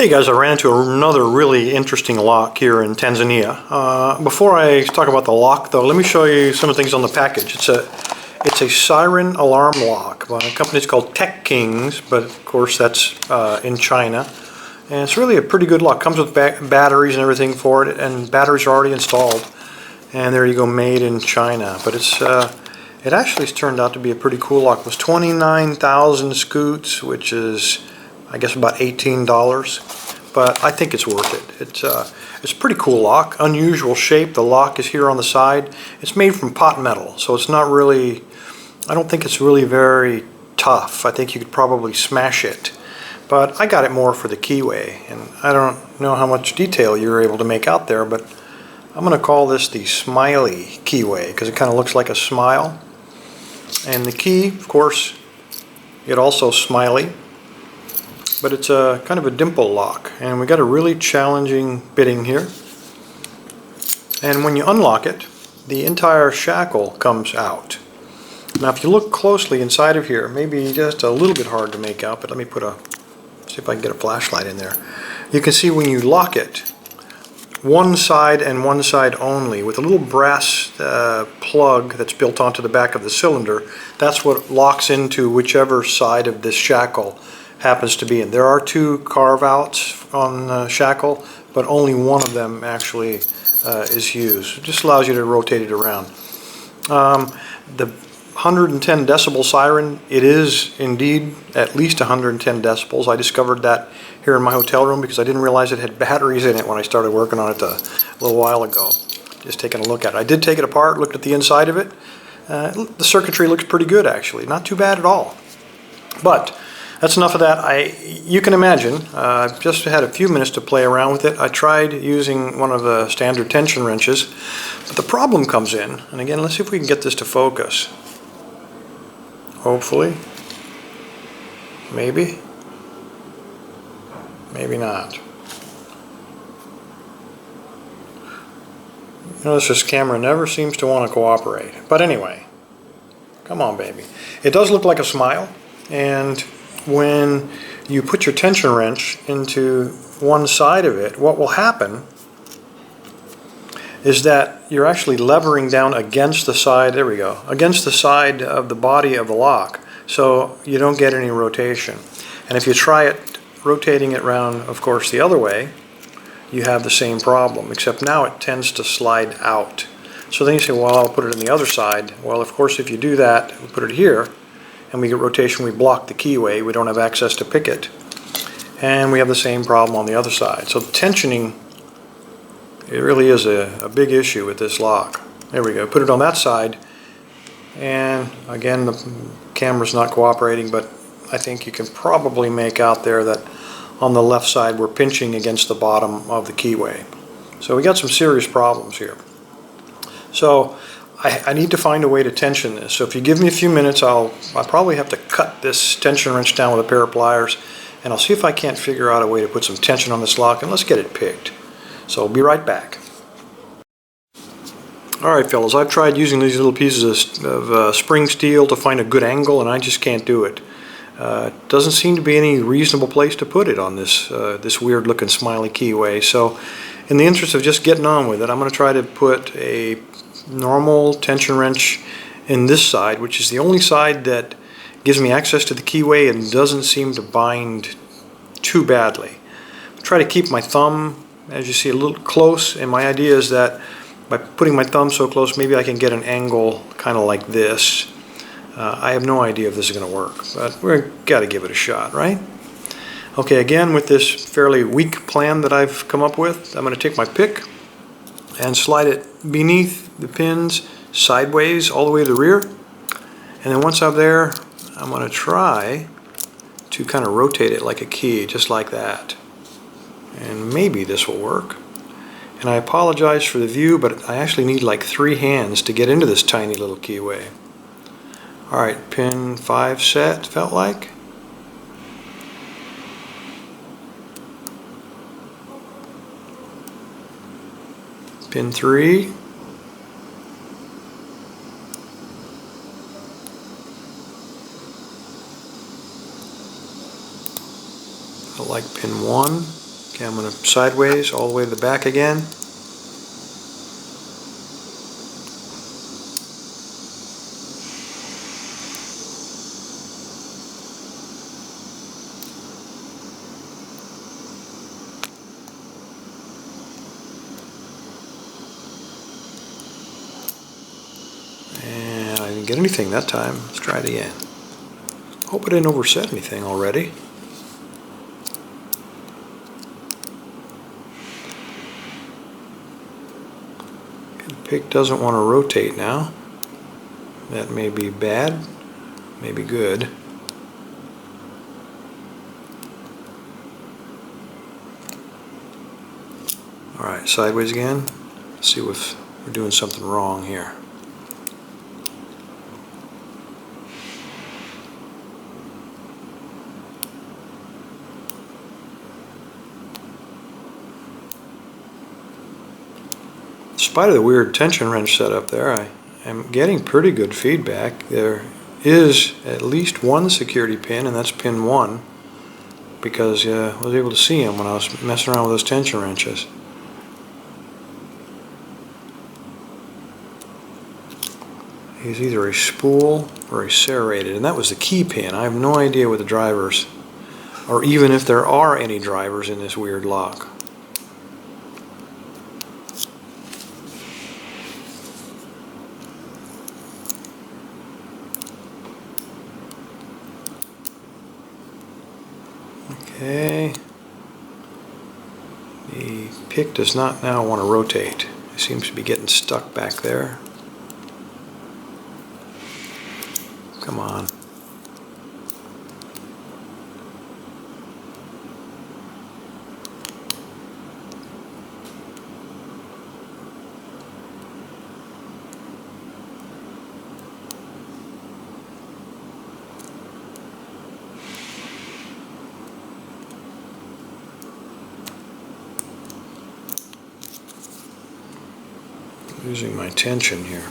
Hey guys, I ran into another really interesting lock here in Tanzania. Before I talk about the lock though, let me show you some of the things on the package. It's a siren alarm lock by a company called Tech Kings, but of course that's in China. And it's really a pretty good lock. Comes with batteries and everything for it, and batteries are already installed. And there you go, made in China. But it actually has turned out to be a pretty cool lock. It was 29,000 scoots, which is I guess about $18, but I think it's worth it. It's a pretty cool lock, unusual shape. The lock is here on the side. It's made from pot metal, so it's not really, I don't think it's really very tough. I think you could probably smash it, but I got it more for the keyway, and I don't know how much detail you're able to make out there, but I'm going to call this the Smiley Keyway because it kind of looks like a smile. And the key, of course, it also smiley. But it's a kind of a dimple lock, and we got a really challenging bitting here. And when you unlock it, the entire shackle comes out. Now if you look closely inside of here, maybe just a little bit hard to make out, but let me see if I can get a flashlight in there. You can see when you lock it, one side and one side only, with a little brass plug that's built onto the back of the cylinder. That's what locks into whichever side of this shackle happens to be in. There are two carve-outs on the shackle, but only one of them actually is used. It just allows you to rotate it around. The 110 decibel siren, it is indeed at least 110 decibels. I discovered that here in my hotel room because I didn't realize it had batteries in it when I started working on it a little while ago. Just taking a look at it. I did take it apart, looked at the inside of it. The circuitry looks pretty good actually, not too bad at all. But that's enough of that. You can imagine, I've just had a few minutes to play around with it. I tried using one of the standard tension wrenches, but the problem comes in, and again, let's see if we can get this to focus. Hopefully. Maybe. Maybe not. Notice this camera never seems to want to cooperate. But anyway, come on baby. It does look like a smile, and when you put your tension wrench into one side of it, what will happen is that you're actually levering down against the side, there we go, against the side of the body of the lock, so you don't get any rotation. And if you try it, rotating it around, of course, the other way, you have the same problem, except now it tends to slide out. So then you say, well, I'll put it on the other side. Well, of course, if you do that, we put it here, and we get rotation, we block the keyway, we don't have access to pick it. And we have the same problem on the other side. So tensioning, it really is a big issue with this lock. There we go, put it on that side, and again, the camera's not cooperating, but I think you can probably make out there that on the left side we're pinching against the bottom of the keyway. So we got some serious problems here. So I need to find a way to tension this. So if you give me a few minutes, I'll probably have to cut this tension wrench down with a pair of pliers, and I'll see if I can't figure out a way to put some tension on this lock, and let's get it picked. So I'll be right back. Alright fellas, I've tried using these little pieces of spring steel to find a good angle, and I just can't do it. Doesn't seem to be any reasonable place to put it on this weird looking Smiley Keyway. So in the interest of just getting on with it, I'm going to try to put a normal tension wrench in this side, which is the only side that gives me access to the keyway and doesn't seem to bind too badly. I'll try to keep my thumb, as you see, a little close, and my idea is that by putting my thumb so close, maybe I can get an angle kind of like this. I have no idea if this is going to work, but we've got to give it a shot, right? Okay, again, with this fairly weak plan that I've come up with, I'm going to take my pick and slide it beneath the pins sideways all the way to the rear. And then once I'm there, I'm going to try to kind of rotate it like a key, just like that. And maybe this will work. And I apologize for the view, but I actually need like 3 hands to get into this tiny little keyway. Alright, pin 5 set, felt like. Pin 3. I like pin 1. Okay, I'm going to sideways all the way to the back again. And I didn't get anything that time. Let's try it again. Hope I didn't overset anything already. The pick doesn't want to rotate now. That may be bad, may be good. Alright, sideways again. Let's see if we're doing something wrong here. In spite of the weird tension wrench setup there, I am getting pretty good feedback. There is at least one security pin, and that's pin 1, because I was able to see him when I was messing around with those tension wrenches. He's either a spool or a serrated, and that was the key pin. I have no idea what the drivers, or even if there are any drivers in this weird lock. Okay, the pick does not now want to rotate. It seems to be getting stuck back there. Come on. Losing my tension here.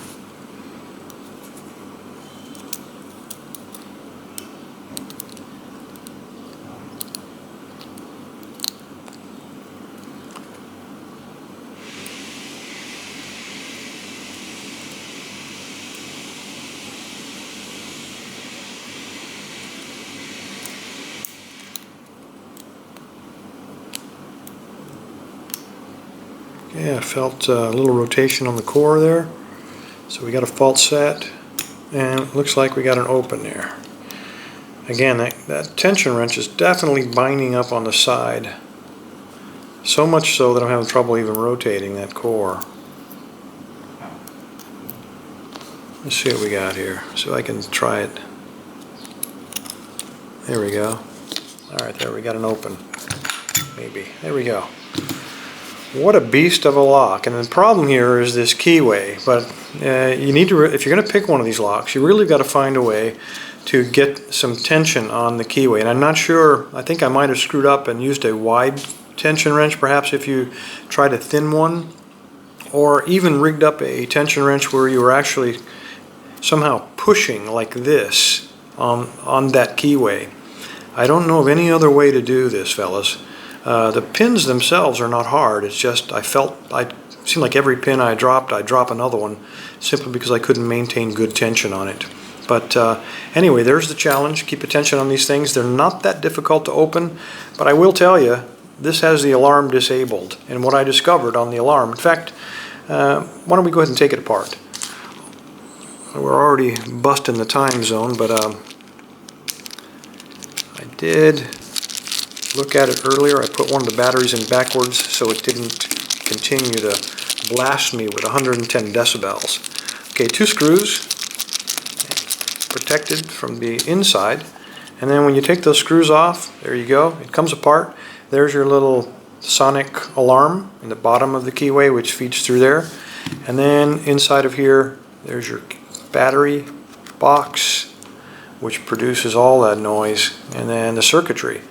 Yeah, I felt a little rotation on the core there. So we got a fault set, and it looks like we got an open there. Again, that tension wrench is definitely binding up on the side. So much so that I'm having trouble even rotating that core. Let's see what we got here. So I can try it. There we go. Alright, there we got an open. Maybe. There we go. What a beast of a lock. And the problem here is this keyway. But you need to, if you're going to pick one of these locks, you really got to find a way to get some tension on the keyway. And I'm not sure, I think I might have screwed up and used a wide tension wrench, perhaps if you tried a thin one, or even rigged up a tension wrench where you were actually somehow pushing like this on that keyway. I don't know of any other way to do this, fellas. The pins themselves are not hard. It's just it seemed like every pin I dropped, I'd drop another one simply because I couldn't maintain good tension on it. But anyway, there's the challenge. Keep attention on these things. They're not that difficult to open, but I will tell you, this has the alarm disabled. And what I discovered on the alarm, in fact, why don't we go ahead and take it apart? We're already busting the time zone, but I did look at it earlier. I put one of the batteries in backwards so it didn't continue to blast me with 110 decibels. Okay, 2 screws protected from the inside, and then when you take those screws off, there you go, it comes apart. There's your little sonic alarm in the bottom of the keyway, which feeds through there, and then inside of here there's your battery box, which produces all that noise, and then the circuitry.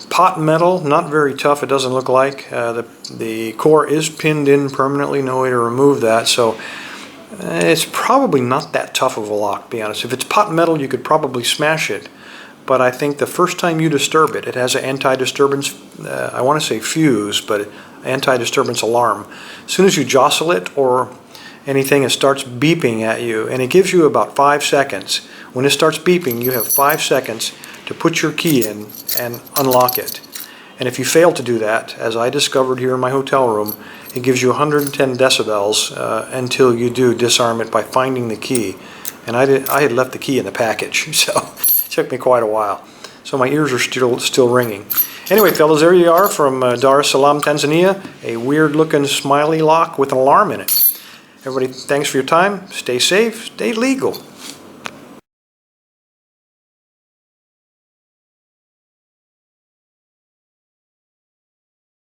Pot metal, not very tough, it doesn't look like. The core is pinned in permanently, no way to remove that, so it's probably not that tough of a lock, to be honest. If it's pot metal, you could probably smash it, but I think the first time you disturb it, it has an anti-disturbance, I want to say fuse, but anti-disturbance alarm. As soon as you jostle it or anything, it starts beeping at you, and it gives you about 5 seconds. When it starts beeping, you have 5 seconds to put your key in and unlock it. And if you fail to do that, as I discovered here in my hotel room, it gives you 110 decibels until you do disarm it by finding the key. And I had left the key in the package, so it took me quite a while. So my ears are still ringing. Anyway, fellas, there you are from Dar-es-Salaam, Tanzania. A weird-looking smiley lock with an alarm in it. Everybody, thanks for your time. Stay safe, stay legal.